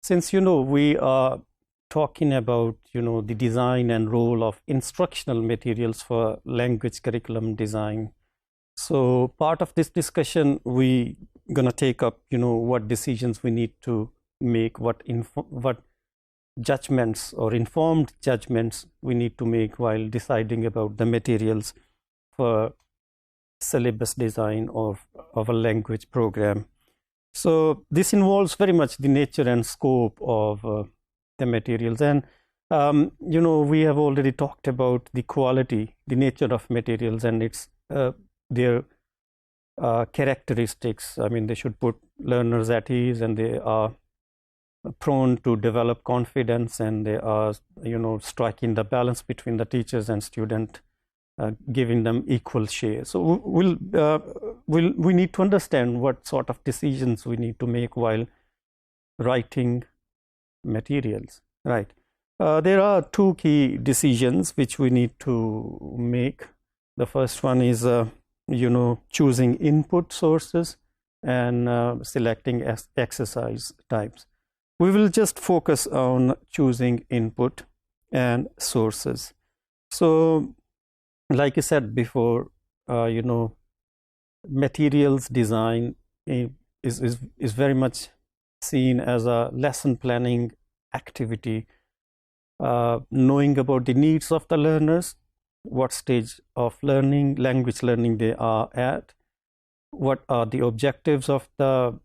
Since, we are talking about, the design and role of instructional materials for language curriculum design. So part of this discussion, we gonna take up, what decisions we need to make, what judgments or informed judgments we need to make while deciding about the materials for syllabus design of a language program. So this involves very much the nature and scope of the materials. And, we have already talked about the quality, the nature of materials and their characteristics. I mean, they should put learners at ease, and they are prone to develop confidence, and they are, striking the balance between the teachers and student, giving them equal share. So we need to understand what sort of decisions we need to make while writing materials, right? There are two key decisions which we need to make. The first one is, choosing input sources and selecting exercise types. We will just focus on choosing input and sources. So, like I said before, materials design is very much seen as a lesson planning activity, knowing about the needs of the learners, what stage of language learning they are at, what are the objectives of the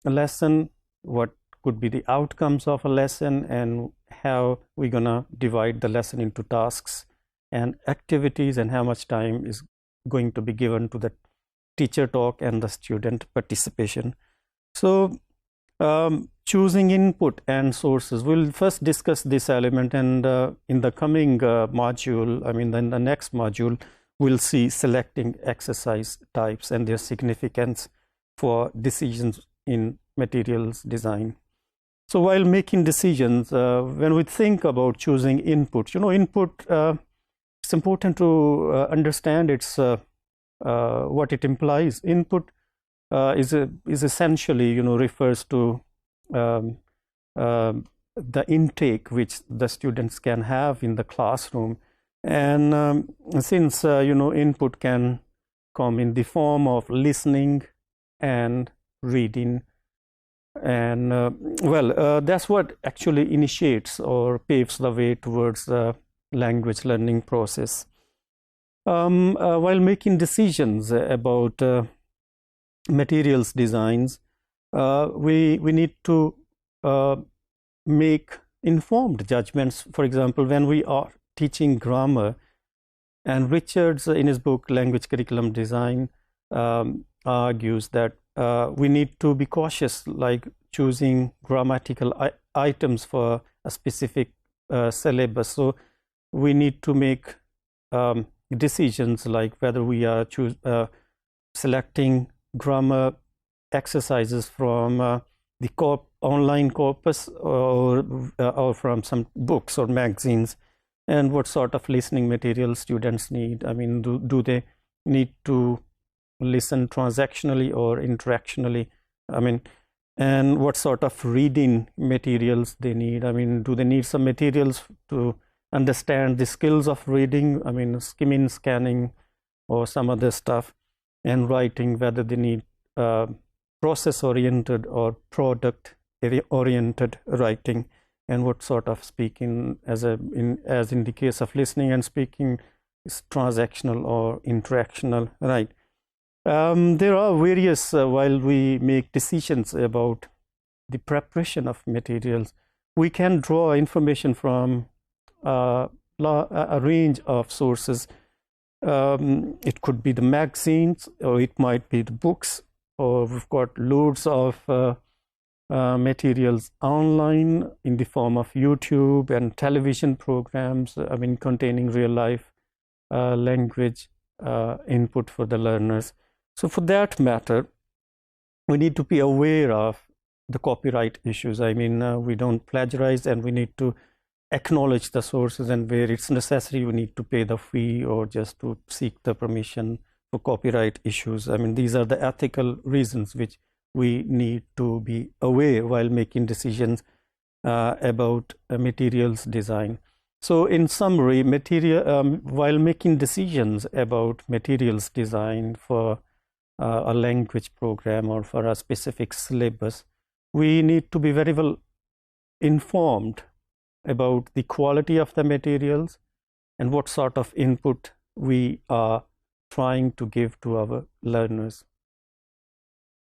lesson, what could be the outcomes of a lesson, and how we're gonna divide the lesson into tasks and activities, and how much time is going to be given to the teacher talk and the student participation. So choosing input and sources, we'll first discuss this element, and in the coming module, in the next module, we'll see selecting exercise types and their significance for decisions in materials design. So while making decisions, when we think about choosing input, it's important to understand what it implies. Input is essentially, refers to the intake which the students can have in the classroom. And since, input can come in the form of listening and reading, and that's what actually initiates or paves the way towards the language learning process. While making decisions about materials designs, we need to make informed judgments. For example, when we are teaching grammar, and Richards in his book Language Curriculum Design argues that we need to be cautious, like choosing grammatical items for a specific syllabus. So we need to make decisions like whether we are selecting grammar exercises from the online corpus or from some books or magazines, and what sort of listening material students need. I mean, do they need to listen transactionally or interactionally? And what sort of reading materials they need? Do they need some materials to understand the skills of reading? Skimming, scanning, or some other stuff, and writing, whether they need process-oriented or product-oriented writing, and what sort of speaking, as in the case of listening and speaking, is transactional or interactional, right? There are various, while we make decisions about the preparation of materials, we can draw information from a range of sources. It could be the magazines, or it might be the books, or we've got loads of materials online in the form of YouTube and television programs, containing real life language input for the learners. So for that matter, we need to be aware of the copyright issues. We don't plagiarize, and we need to acknowledge the sources, and where it's necessary, we need to pay the fee or just to seek the permission for copyright issues. These are the ethical reasons which we need to be aware while making decisions about materials design. So in summary, while making decisions about materials design for a language program or for a specific syllabus, we need to be very well informed about the quality of the materials and what sort of input we are trying to give to our learners.